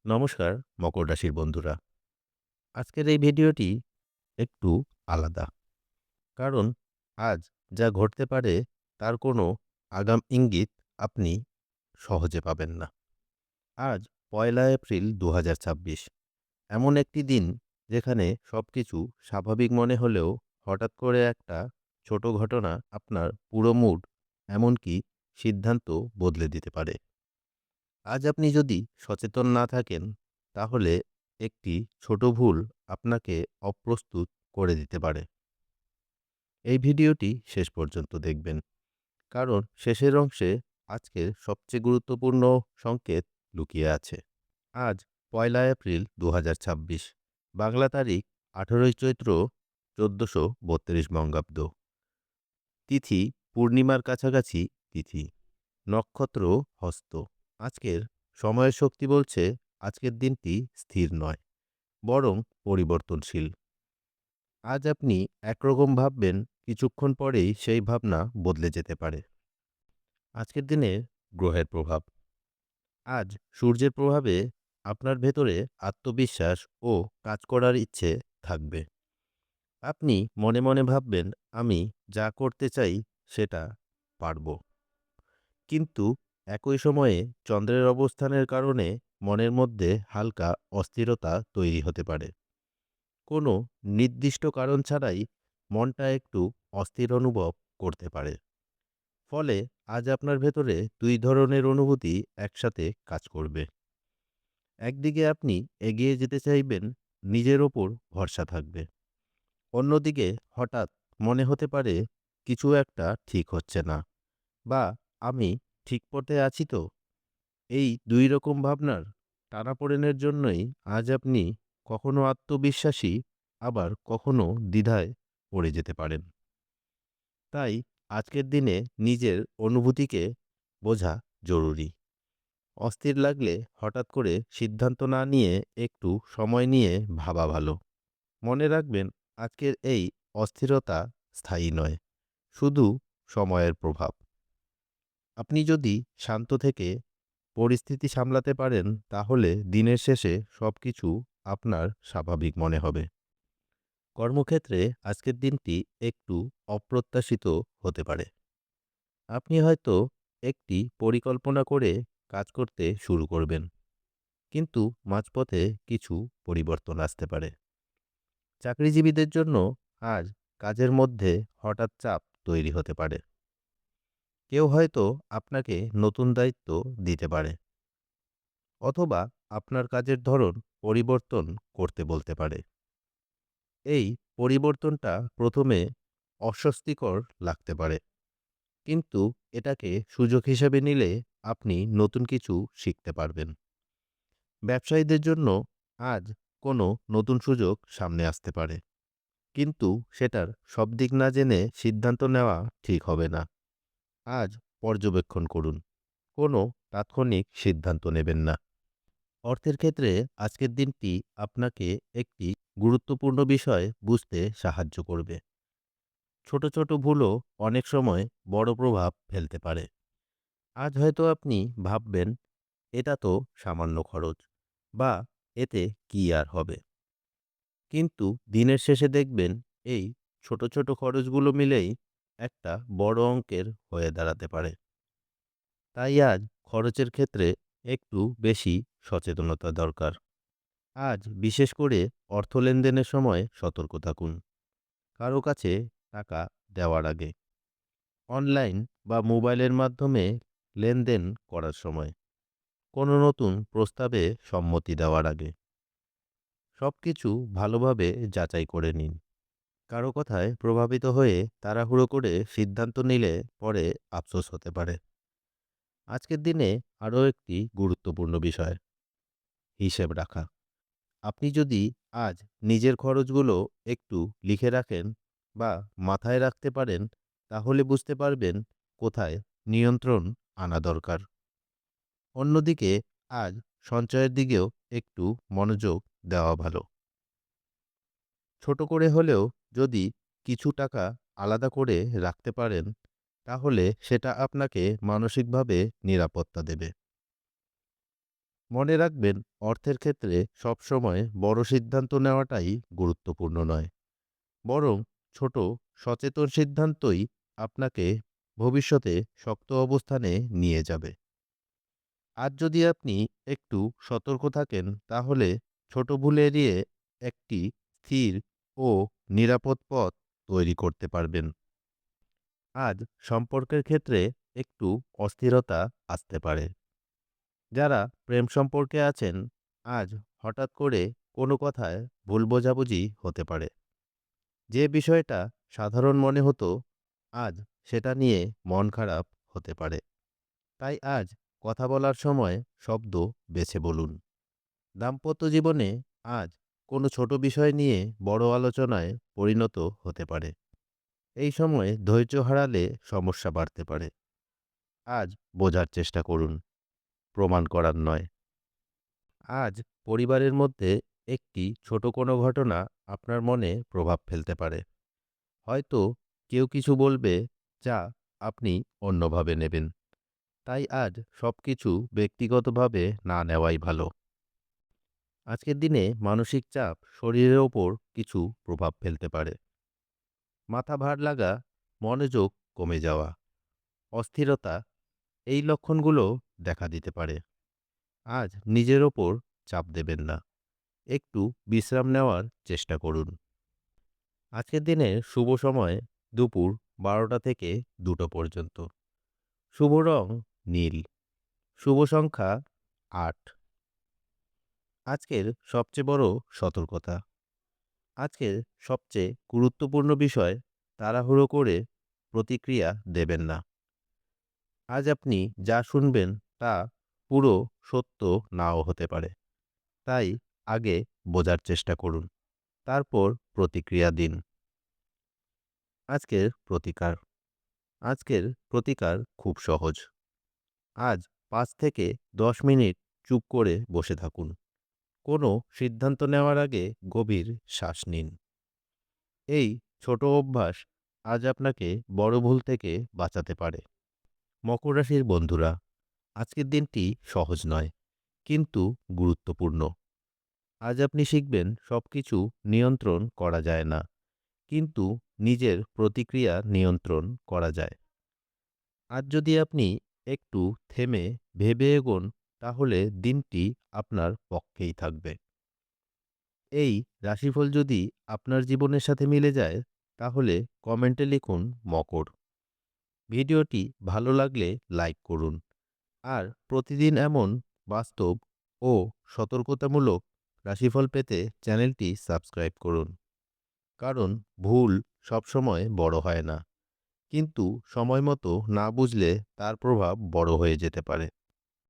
নমস্কার মকর রাশির বন্ধুরা। আজকের এই ভিডিওটি একটু আলাদা। কারণ আজ যা ঘটতে পারে তার কোনো আগাম ইঙ্গিত আপনি সহজে পাবেন না। আজ ১লা এপ্রিল ২০২৬। এমন একটি দিন যেখানে সবকিছু স্বাভাবিক মনে হলেও হঠাৎ করে একটা ছোট ঘটনা আপনার পুরো মুড এমনকি সিদ্ধান্ত বদলে দিতে পারে। আজ আপনি যদি সচেতন না থাকেন তাহলে একটি ছোট ভুল আপনাকে অপ্রস্তুত করে দিতে পারে। এই ভিডিওটি শেষ পর্যন্ত দেখবেন, কারণ শেষের অংশে আজকের সবচেয়ে গুরুত্বপূর্ণ সংকেত লুকিয়ে আছে। আজ ১লা এপ্রিল ২০২৬, বাংলা তারিখ ১৮ই চৈত্র ১৪৩২ বঙ্গাব্দ। তিথি পূর্ণিমার কাছাকাছি তিথি, নক্ষত্র হস্ত। আজকের সময়ের শক্তি বলছে আজকের দিনটি স্থির নয়, বরং পরিবর্তনশীল। আজ আপনি একরকম ভাববেন, কিছুক্ষণ পরেই সেই ভাবনা বদলে যেতে পারে। আজকের দিনে গ্রহের প্রভাব। আজ সূর্যের প্রভাবে আপনার ভেতরে আত্মবিশ্বাস ও কাজ করার ইচ্ছে থাকবে। আপনি মনে মনে ভাববেন, আমি যা করতে চাই সেটা পারব। কিন্তু একই সময়ে চন্দ্রের অবস্থানের কারণে মনের মধ্যে হালকা অস্থিরতা তৈরি হতে পারে। কোনো নির্দিষ্ট কারণ ছাড়াই মনটা একটু অস্থির অনুভব করতে পারে। ফলে আজ আপনার ভেতরে দুই ধরনের অনুভূতি একসাথে কাজ করবে। একদিকে আপনি এগিয়ে যেতে চাইবেন, নিজের ওপর ভরসা থাকবে। অন্যদিকে হঠাৎ মনে হতে পারে কিছু একটা ঠিক হচ্ছে না, বা আমি ঠিক পথে আছি তো। এই দুই রকম ভাবনার টানাপোড়েনের জন্যই আজ আপনি কখনো আত্মবিশ্বাসী, আবার কখনো দ্বিধায় পড়ে যেতে পারেন। তাই আজকের দিনে নিজের অনুভূতিকে বোঝা জরুরি। অস্থির লাগলে হঠাৎ করে সিদ্ধান্ত না নিয়ে একটু সময় নিয়ে ভাবা ভালো। মনে রাখবেন, আজকের এই অস্থিরতা স্থায়ী নয়, শুধু সময়ের প্রভাব। আপনি যদি শান্ত থেকে পরিস্থিতি সামলাতে পারেন তাহলে দিনের শেষে সবকিছু আপনার স্বাভাবিক মনে হবে। কর্মক্ষেত্রে আজকের দিনটি একটু অপ্রত্যাশিত হতে পারে। আপনি হয়তো একটি পরিকল্পনা করে কাজ করতে শুরু করবেন, কিন্তু মাঝপথে কিছু পরিবর্তন আসতে পারে। চাকরিজীবীদের জন্য আজ কাজের মধ্যে হঠাৎ চাপ তৈরি হতে পারে। কেউ হয়তো আপনাকে নতুন দায়িত্ব দিতে পারে, অথবা আপনার কাজের ধরন পরিবর্তন করতে বলতে পারে। এই পরিবর্তনটা প্রথমে অস্বস্তিকর লাগতে পারে, কিন্তু এটাকে সুযোগ হিসেবে নিলে আপনি নতুন কিছু শিখতে পারবেন। ব্যবসায়ীদের জন্য আজ কোনো নতুন সুযোগ সামনে আসতে পারে, কিন্তু সেটার সব দিক না জেনে সিদ্ধান্ত নেওয়া ঠিক হবে না। আজ পর্যবেক্ষণ করুন, কোনো তাৎক্ষণিক সিদ্ধান্ত নেবেন না। অর্থের ক্ষেত্রে আজকের দিনটি আপনাকে একটি গুরুত্বপূর্ণ বিষয় বুঝতে সাহায্য করবে। ছোট ছোট ভুলও অনেক সময় বড় প্রভাব ফেলতে পারে। আজ হয়তো আপনি ভাববেন, এটা তো সামান্য খরচ, বা এতে কি আর হবে। কিন্তু দিনের শেষে দেখবেন, এই ছোট ছোট খরচগুলো মিলেই একটা বড় অঙ্কের হয়ে দাঁড়াতে পারে। তাই আজ খরচের ক্ষেত্রে একটু বেশি সচেতনতা দরকার। আজ বিশেষ করে অর্থ লেনদেনের সময় সতর্ক থাকুন। কারো কাছে টাকা দেওয়ার আগে, অনলাইন বা মোবাইলের মাধ্যমে লেনদেন করার সময়, কোনো নতুন প্রস্তাবে সম্মতি দেওয়ার আগে সবকিছু ভালোভাবে যাচাই করে নিন। কারো কথায় প্রভাবিত হয়ে তাড়াহুড়ো করে সিদ্ধান্ত নিলে পরে আফসোস হতে পারে। আজকের দিনে আরও একটি গুরুত্বপূর্ণ বিষয়, হিসেব রাখা। আপনি যদি আজ নিজের খরচগুলো একটু লিখে রাখেন বা মাথায় রাখতে পারেন, তাহলে বুঝতে পারবেন কোথায় নিয়ন্ত্রণ আনা দরকার। অন্যদিকে আজ সঞ্চয়ের দিকেও একটু মনোযোগ দেওয়া ভালো। ছোট করে হলেও যদি কিছু টাকা আলাদা করে রাখতে পারেন, তাহলে সেটা আপনাকে মানসিকভাবে নিরাপত্তা দেবে। মনে রাখবেন, অর্থের ক্ষেত্রে সবসময় বড় সিদ্ধান্ত নেওয়াটাই গুরুত্বপূর্ণ নয়, বরং ছোট সচেতন সিদ্ধান্তই আপনাকে ভবিষ্যতে শক্ত অবস্থানে নিয়ে যাবে। আজ যদি আপনি একটু সতর্ক থাকেন, তাহলে ছোট ভুল এড়িয়ে একটি স্থির ও নিরাপদ পথ তৈরি করতে পারবেন। আজ সম্পর্কের ক্ষেত্রে একটু অস্থিরতা আসতে পারে। যারা প্রেম সম্পর্কে আছেন, আজ হঠাৎ করে কোনো কথায় ভুল বোঝাবুঝি হতে পারে। যে বিষয়টা সাধারণ মনে হতো, আজ সেটা নিয়ে মন খারাপ হতে পারে। তাই আজ কথা বলার সময় শব্দ বেছে বলুন। দাম্পত্য জীবনে আজ কোনো ছোট বিষয় নিয়ে বড় আলোচনায় পরিণত হতে পারে। এই সময় ধৈর্য হারালে সমস্যা বাড়তে পারে। আজ বোঝার চেষ্টা করুন, প্রমাণ করার নয়। আজ পরিবারের মধ্যে একটি ছোট কোনো ঘটনা আপনার মনে প্রভাব ফেলতে পারে। হয়তো কেউ কিছু বলবে যা আপনি অন্যভাবে নেবেন। তাই আজ সবকিছু ব্যক্তিগতভাবে না নেওয়াই ভালো। আজকের দিনে মানসিক চাপ শরীরের ওপর কিছু প্রভাব ফেলতে পারে। মাথা ভার লাগা, মনোযোগ কমে যাওয়া, অস্থিরতা, এই লক্ষণগুলো দেখা দিতে পারে। আজ নিজের ওপর চাপ দেবেন না, একটু বিশ্রাম নেওয়ার চেষ্টা করুন। আজকের দিনের শুভ সময় দুপুর 12টা থেকে 2টো পর্যন্ত। শুভ রং নীল। শুভ সংখ্যা 8। আজকের সবচেয়ে বড় সতর্কতা, আজকের সবচেয়ে গুরুত্বপূর্ণ বিষয়, তাড়াহুড়ো করে প্রতিক্রিয়া দেবেন না। আজ আপনি যা শুনবেন তা পুরো সত্য নাও হতে পারে। তাই আগে বোঝার চেষ্টা করুন, তারপর প্রতিক্রিয়া দিন। আজকের প্রতিকার, আজকের প্রতিকার খুব সহজ। আজ 5 থেকে 10 মিনিট চুপ করে বসে থাকুন। কোনো সিদ্ধান্ত নেওয়ার আগে গভীর শ্বাস নিন। এই ছোট অভ্যাস আজ আপনাকে বড় ভুল থেকে বাঁচাতে পারে। মকর রাশির বন্ধুরা, আজকের দিনটি সহজ নয়, কিন্তু গুরুত্বপূর্ণ। আজ আপনি শিখবেন সবকিছু নিয়ন্ত্রণ করা যায় না, কিন্তু নিজের প্রতিক্রিয়া নিয়ন্ত্রণ করা যায়। আজ যদি আপনি একটু থেমে ভেবে এগোন, তাহলে দিনটি আপনার পক্ষেই থাকবে। এই রাশিফল যদি আপনার জীবনের সাথে মিলে যায়, তাহলে কমেন্টে লিখুন মকর। ভিডিওটি ভালো লাগলে লাইক করুন। আর প্রতিদিন এমন বাস্তব ও সতর্কতামূলক রাশিফল পেতে চ্যানেলটি সাবস্ক্রাইব করুন। কারণ ভুল সবসময় বড় হয় না, কিন্তু সময় মতো না বুঝলে তার প্রভাব বড় হয়ে যেতে পারে।